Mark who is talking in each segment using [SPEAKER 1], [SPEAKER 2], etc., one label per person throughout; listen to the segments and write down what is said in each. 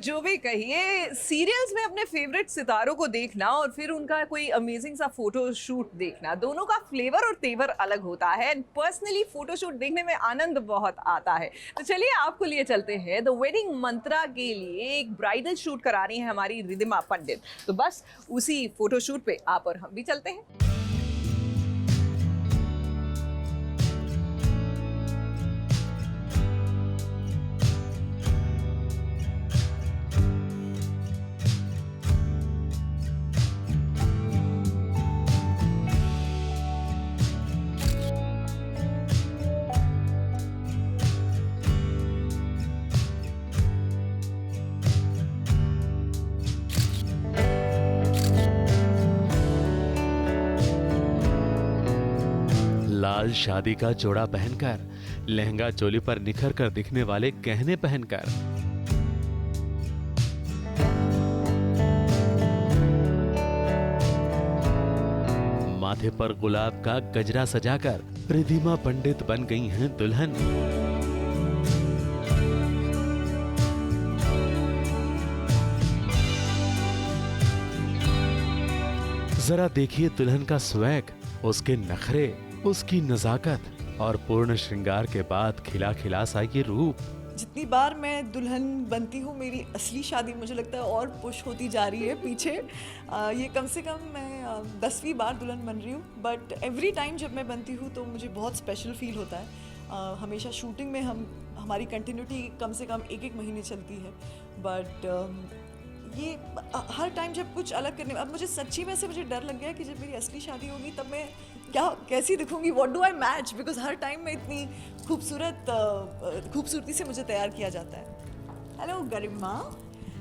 [SPEAKER 1] जो भी कहिए, सीरियल्स में अपने फेवरेट सितारों को देखना और फिर उनका कोई अमेजिंग सा फोटो शूट देखना, दोनों का फ्लेवर और तेवर अलग होता है। एंड पर्सनली फोटो शूट देखने में आनंद बहुत आता है। तो चलिए आपको लिए चलते हैं द वेडिंग मंत्रा के लिए। एक ब्राइडल शूट करा रही है हमारी रिधिमा पंडित, तो बस उसी फोटो शूट पे आप और हम भी चलते हैं।
[SPEAKER 2] लाल शादी का जोड़ा पहनकर, लहंगा चोली पर निखर कर दिखने वाले गहने पहनकर, माथे पर गुलाब का गजरा सजाकर रिधिमा पंडित बन गई हैं दुल्हन। जरा देखिए दुल्हन का स्वैग, उसके नखरे, उसकी नजाकत और पूर्ण श्रृंगार के बाद खिला खिला सा ये रूप।
[SPEAKER 3] जितनी बार मैं दुल्हन बनती हूँ, मेरी असली शादी मुझे लगता है और पुश होती जा रही है पीछे। ये कम से कम मैं 10वीं बार दुल्हन बन रही हूँ, बट एवरी टाइम जब मैं बनती हूँ तो मुझे बहुत स्पेशल फील होता है। हमेशा शूटिंग में हमारी कंटिन्यूटी कम से कम एक महीने चलती है, बट ये हर टाइम जब कुछ अलग करने, अब मुझे सच्ची में से मुझे डर लग गया कि जब मेरी असली शादी होगी तब मैं कैसी दिखूंगी, what do I match, because हर टाइम में इतनी खूबसूरती से मुझे तैयार किया जाता है। Hello Garima,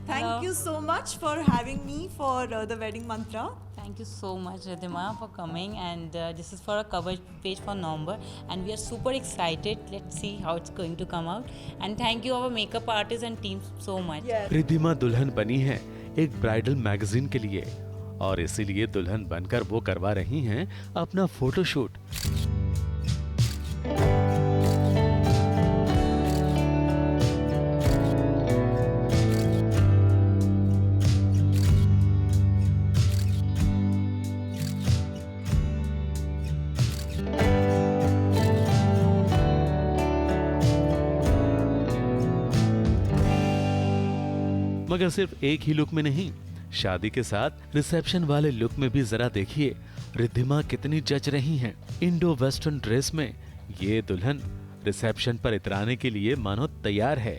[SPEAKER 3] thank you so much for having me for the wedding mantra.
[SPEAKER 4] Thank you so much, Ridhima, for coming, and this is for a cover page for November, and we are super excited. Let's see how it's going to come out, and thank you our makeup artist and team so much.
[SPEAKER 2] Ridhima दुल्हन बनी है एक bridal magazine के लिए, और इसीलिए दुल्हन बनकर वो करवा रही हैं अपना फोटोशूट। मगर सिर्फ एक ही लुक में नहीं, शादी के साथ रिसेप्शन वाले लुक में भी जरा देखिए रिधिमा कितनी जच रही हैं। इंडो वेस्टर्न ड्रेस में ये दुल्हन रिसेप्शन पर इतराने के लिए मानो तैयार है।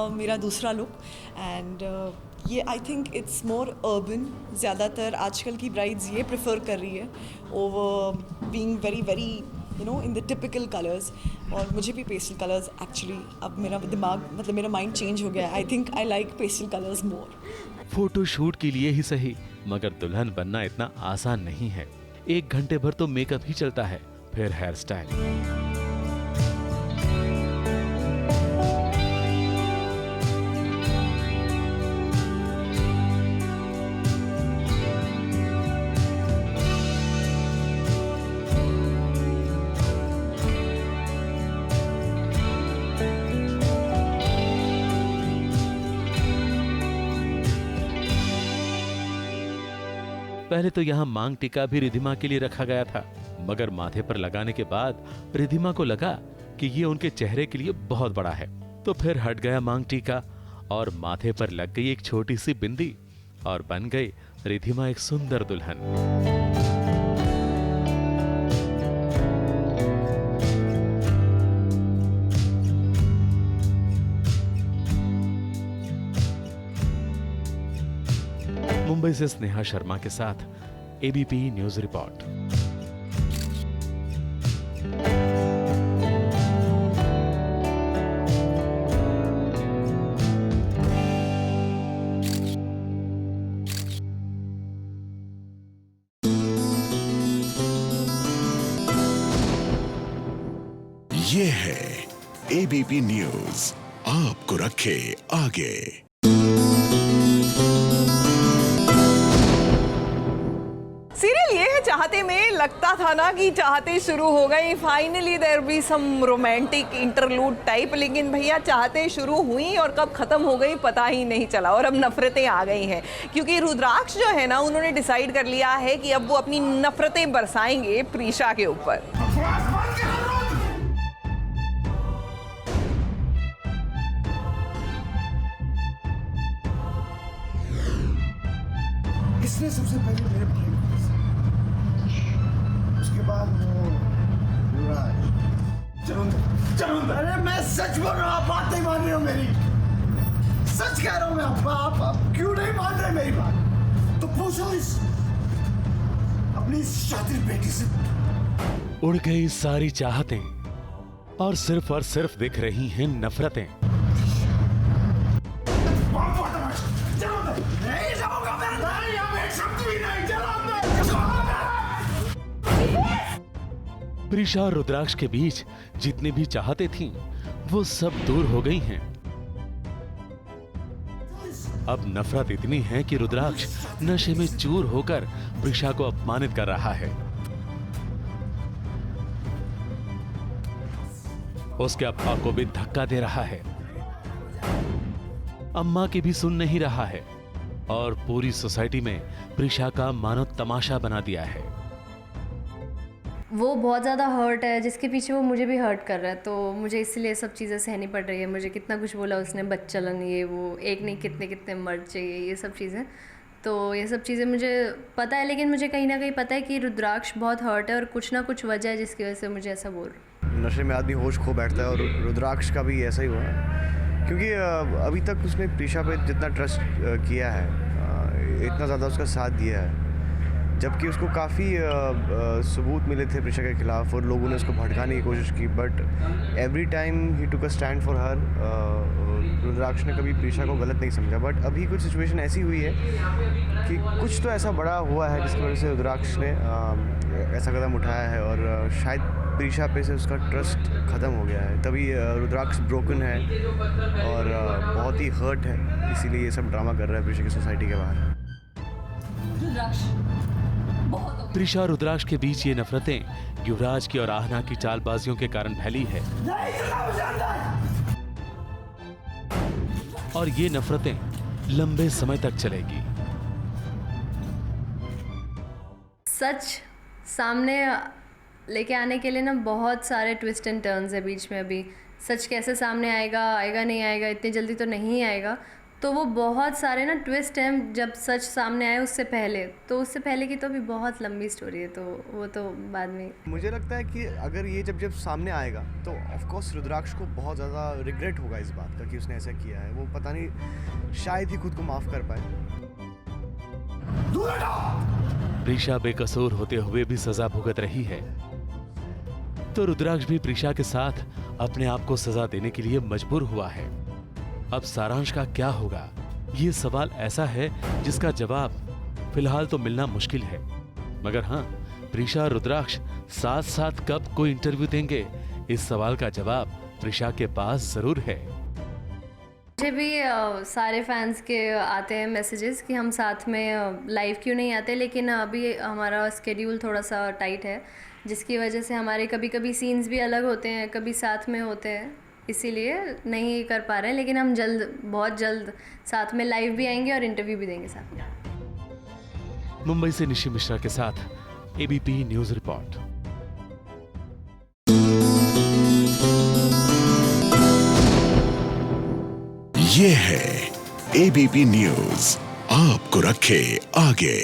[SPEAKER 3] मेरा दूसरा लुक, एंड ये I think it's more urban. ज़्यादातर आजकल की ब्राइड्स ये प्रेफर कर रही है over being very very in the typical colours, और मुझे भी पेस्टल कलर्स एक्चुअली, अब मेरा दिमाग मतलब मेरा माइंड चेंज हो गया। I think I like pastel colours more.
[SPEAKER 2] Photo shoot के लिए ही सही, मगर दुल्हन बनना इतना आसान नहीं है। 1 घंटे भर तो मेकअप ही चलता है, फिर हेयर स्टाइल। पहले तो यहाँ मांग टीका भी रिधिमा के लिए रखा गया था, मगर माथे पर लगाने के बाद रिधिमा को लगा कि ये उनके चेहरे के लिए बहुत बड़ा है, तो फिर हट गया मांग टीका और माथे पर लग गई एक छोटी सी बिंदी और बन गई रिधिमा एक सुंदर दुल्हन। मुंबई से स्नेहा शर्मा के साथ एबीपी न्यूज रिपोर्ट।
[SPEAKER 5] ये है एबीपी न्यूज, आपको रखे आगे।
[SPEAKER 1] सीरियल ये है चाहते में लगता था ना कि चाहते शुरू हो गई, finally there be some romantic interlude type, लेकिन भैया चाहते शुरू हुई और कब खत्म हो गई पता ही नहीं चला। और अब नफरतें आ गई हैं क्योंकि रुद्राक्ष जो है ना, उन्होंने डिसाइड कर लिया है कि अब वो अपनी नफरतें बरसाएंगे प्रीशा के ऊपर।
[SPEAKER 6] इसने सबसे पहले मेरे भाई को फंसाया, उसके बाद वो चरुंदर। अरे मैं सच बोल रहा हूँ, आप बात नहीं मान रहे हो मेरी। सच कह रहा हूँ मैं, आप क्यों नहीं मान रहे मेरी बात? तो पूछो इस अपनी शातिर बेटी से।
[SPEAKER 2] उड़ गई सारी चाहतें और सिर्फ दिख रही हैं नफरतें।
[SPEAKER 6] नहीं जाऊंगा मैं, नहीं, अब एक शब्द भी नहीं चलाऊंगा।
[SPEAKER 2] प्रीशा और रुद्राक्ष के बीच जितनी भी चाहते थीं, वो सब दूर हो गई हैं। अब नफरत इतनी है कि रुद्राक्ष नशे में चूर होकर प्रीशा को अपमानित कर रहा है। उसके अप्पा को भी धक्का दे रहा है, अम्मा की भी सुन नहीं रहा है और पूरी सोसाइटी में प्रीशा का मानो तमाशा बना दिया है।
[SPEAKER 7] वो बहुत ज़्यादा हर्ट है, जिसके पीछे वो मुझे भी हर्ट कर रहा है, तो मुझे इसलिए सब चीज़ें सहनी पड़ रही है। मुझे कितना कुछ बोला उसने, बच्चलन, ये वो, एक नहीं कितने कितने मर्द चाहिए, ये सब चीज़ें। तो ये सब चीज़ें मुझे पता है, लेकिन मुझे कहीं ना कहीं पता है कि रुद्राक्ष बहुत हर्ट है और कुछ ना कुछ वजह है जिसकी वजह से मुझे ऐसा बोल रहा है।
[SPEAKER 8] नशे में आदमी होश खो बैठता है और रुद्राक्ष का भी ऐसा ही हुआ है, क्योंकि अभी तक उसने प्रीशा पे जितना ट्रस्ट किया है, इतना ज़्यादा उसका साथ दिया है, जबकि उसको काफ़ी सबूत मिले थे प्रीशा के खिलाफ और लोगों ने उसको भड़काने की कोशिश की, but every time he took a stand for her. Rudraksh ने कभी प्रीशा को गलत नहीं समझा, बट अभी कुछ सिचुएशन ऐसी हुई है कि कुछ तो ऐसा बड़ा हुआ है जिसकी वजह से रुद्राक्ष ने ऐसा कदम उठाया है और शायद प्रीशा पे से उसका ट्रस्ट ख़त्म हो गया है, तभी रुद्राक्ष ब्रोकन है और बहुत ही हर्ट है, इसीलिए ये सब ड्रामा कर रहा है प्रीशा की सोसाइटी के बाहर।
[SPEAKER 2] प्रीशा और रुद्राक्ष के बीच ये नफरतें युवराज की और आहना की चालबाजियों के कारण फैली है और ये नफरतें लंबे समय तक चलेगी।
[SPEAKER 7] सच सामने लेके आने के लिए ना बहुत सारे ट्विस्ट एंड टर्न्स है बीच में। अभी सच कैसे सामने आएगा, आएगा नहीं आएगा, इतनी जल्दी तो नहीं आएगा। तो वो बहुत सारे ना ट्विस्ट हैं जब सच सामने आए उससे पहले, तो उससे पहले की तो अभी बहुत लंबी स्टोरी है, तो वो तो बाद में।
[SPEAKER 8] मुझे लगता है कि अगर ये जब सामने आएगा तो ऑफ कोर्स रुद्राक्ष को बहुत ज़्यादा रिग्रेट होगा इस बात का कि उसने ऐसा किया है। वो पता नहीं, शायद ही खुद को माफ़ कर पाए।
[SPEAKER 2] प्रीशा बेकसूर होते हुए भी सजा भुगत रही है, तो रुद्राक्ष भी प्रीशा के साथ अपने आप को सजा देने के लिए मजबूर हुआ है। अब सारांश का क्या होगा, ये सवाल ऐसा है जिसका जवाब फिलहाल तो मिलना मुश्किल है। मगर हाँ, प्रीशा और रुद्राक्ष साथ साथ कब कोई इंटरव्यू देंगे, इस सवाल का जवाब प्रीशा के पास जरूर है।
[SPEAKER 7] मुझे भी सारे फैंस के आते हैं मैसेजेस कि हम साथ में लाइव क्यों नहीं आते, लेकिन अभी हमारा स्केड्यूल थोड़ा सा टाइट है, जिसकी वजह से हमारे कभी कभी सीन्स भी अलग होते हैं, कभी साथ में होते हैं, इसीलिए नहीं कर पा रहे हैं। lekin हम बहुत जल्द साथ में लाइव भी आएंगे और इंटरव्यू भी देंगे साथ में।
[SPEAKER 2] मुंबई से निशी मिश्रा के साथ एबीपी न्यूज रिपोर्ट।
[SPEAKER 5] ये है एबीपी न्यूज, आपको रखे आगे।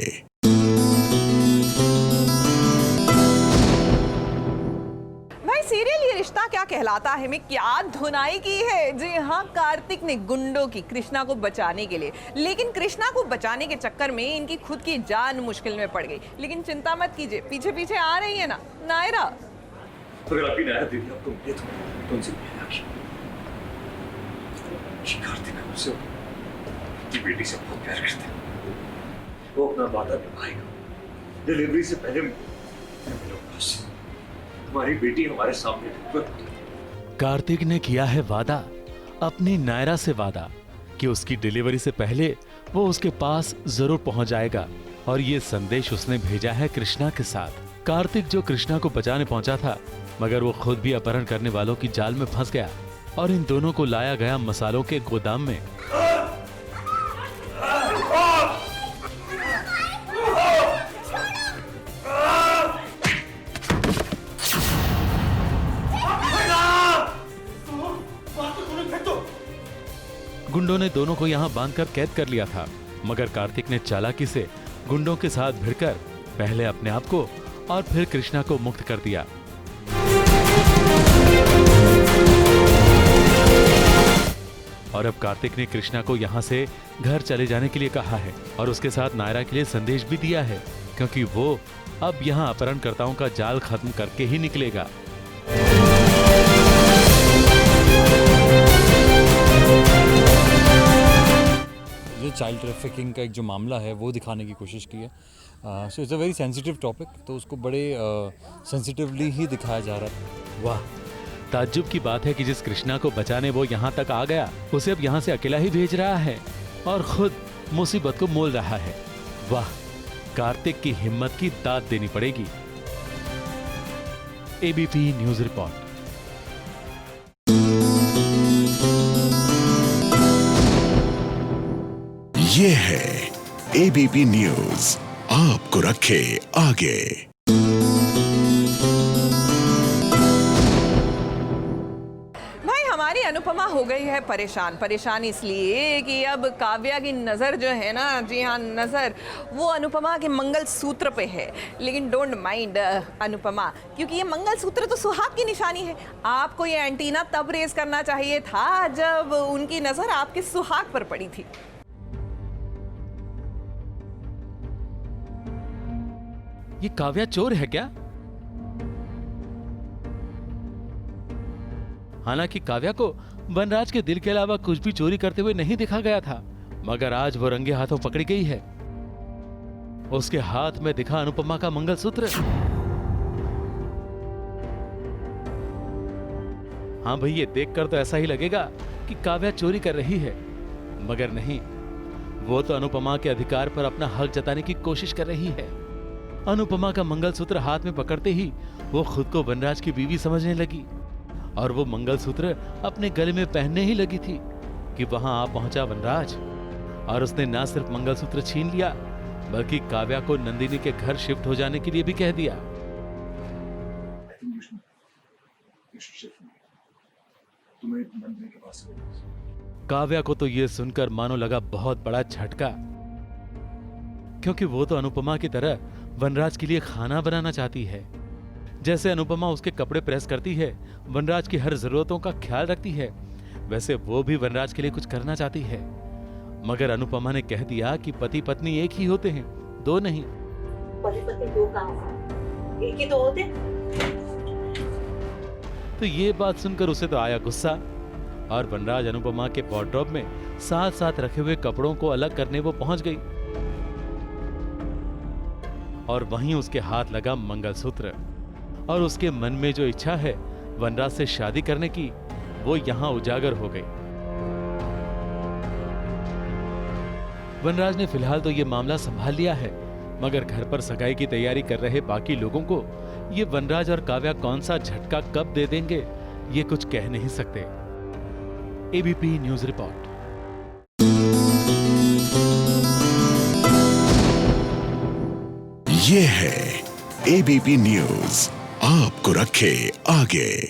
[SPEAKER 1] रिश्ता क्या कहलाता है में क्या धुनाई की है। जी हाँ, कार्तिक ने गुंडों की कृष्णा को बचाने के लिए, लेकिन कृष्णा को बचाने के चक्कर में इनकी खुद की जान मुश्किल में पड़ गई। लेकिन चिंता मत कीजिए, पीछे पीछे आ रही है ना नायरा।
[SPEAKER 9] अगर आपकी नायरा दीदी आपको मिले तो उनसे कार्तिक उसे अपनी बेटी से बहुत प्यार करते हैं, वो अपना वादा निभाएगा। डिलीवरी से पहले मिलूंगा, हमारी बेटी हमारे सामने
[SPEAKER 2] कार्तिक ने किया है वादा अपनी नायरा से वादा कि उसकी डिलीवरी से पहले वो उसके पास जरूर पहुंच जाएगा, और ये संदेश उसने भेजा है कृष्णा के साथ। कार्तिक जो कृष्णा को बचाने पहुंचा था, मगर वो खुद भी अपहरण करने वालों की जाल में फंस गया और इन दोनों को लाया गया मसालों के गोदाम में। गुंडों ने दोनों को यहाँ बांधकर कैद कर लिया था, मगर कार्तिक ने चालाकी से गुंडों के साथ भिड़कर पहले अपने आप को और फिर कृष्णा को मुक्त कर दिया। और अब कार्तिक ने कृष्णा को यहाँ से घर चले जाने के लिए कहा है और उसके साथ नायरा के लिए संदेश भी दिया है, क्योंकि वो अब यहाँ अपहरणकर्ताओं का जाल खत्म करके ही निकलेगा।
[SPEAKER 10] ये चाइल्ड ट्रैफिकिंग का एक जो मामला है वो दिखाने की कोशिश की है। So it's a very sensitive topic, तो उसको बड़े सेंसिटिवली ही दिखाया जा रहा है।
[SPEAKER 2] वाह, ताज्जुब की बात है कि जिस कृष्णा को बचाने वो यहाँ तक आ गया, उसे अब यहाँ से अकेला ही भेज रहा है और खुद मुसीबत को मोल रहा है। वाह, कार्तिक की हिम्मत की दाद देनी पड़ेगी। ABP news report.
[SPEAKER 5] ये है एबीपी न्यूज, आपको रखे आगे।
[SPEAKER 1] भाई हमारी अनुपमा हो गई है परेशान इसलिए कि अब काव्या की नज़र जो है ना, जी हाँ नज़र, वो अनुपमा के मंगलसूत्र पे है। लेकिन डोंट माइंड अनुपमा, क्योंकि ये मंगलसूत्र तो सुहाग की निशानी है। आपको ये एंटीना तब रेज करना चाहिए था जब उनकी नज़र आपके सुहाग पर पड़ी थी।
[SPEAKER 2] ये काव्या चोर है क्या? हालांकि काव्या को वनराज के दिल के अलावा कुछ भी चोरी करते हुए नहीं देखा गया था, मगर आज वो रंगे हाथों पकड़ी गई है। उसके हाथ में दिखा अनुपमा का मंगलसूत्र। हाँ भाई, ये देखकर तो ऐसा ही लगेगा कि काव्या चोरी कर रही है, मगर नहीं, वो तो अनुपमा के अधिकार पर अपना हक जताने की कोशिश कर रही है। अनुपमा का मंगलसूत्र हाथ में पकड़ते ही वो खुद को वनराज की बीवी समझने लगी और वो मंगलसूत्र अपने गले में पहनने ही लगी थी कि वहां आ पहुंचा वनराज और उसने न सिर्फ मंगलसूत्र छीन लिया, बल्कि काव्या को नंदिनी के घर शिफ्ट हो जाने के लिए भी कह दिया। काव्या को तो ये सुनकर मानो लगा बहुत बड़ा झटका, क्योंकि वो तो अनुपमा की तरह वनराज के लिए खाना बनाना चाहती है। जैसे अनुपमा उसके कपड़े प्रेस करती है, वनराज की हर जरूरतों का ख्याल रखती है, वैसे वो भी वनराज के लिए कुछ करना चाहती है। मगर अनुपमा ने कह दिया कि पति पत्नी एक ही होते हैं, दो नहीं।
[SPEAKER 11] पति पत्नी दो कहाँ, एक ही तो होते।
[SPEAKER 2] तो ये बात सुनकर उसे तो आया गुस्सा और वनराज अनुपमा के वार्डरोब में साथ साथ रखे हुए कपड़ों को अलग करने वो पहुंच गई और वहीं उसके हाथ लगा मंगलसूत्र और उसके मन में जो इच्छा है वनराज से शादी करने की, वो यहां उजागर हो गई। वनराज ने फिलहाल तो ये मामला संभाल लिया है, मगर घर पर सगाई की तैयारी कर रहे बाकी लोगों को ये वनराज और काव्या कौन सा झटका कब दे देंगे, ये कुछ कह नहीं सकते। ABP news report.
[SPEAKER 5] ये है एबीपी न्यूज, आपको रखे आगे।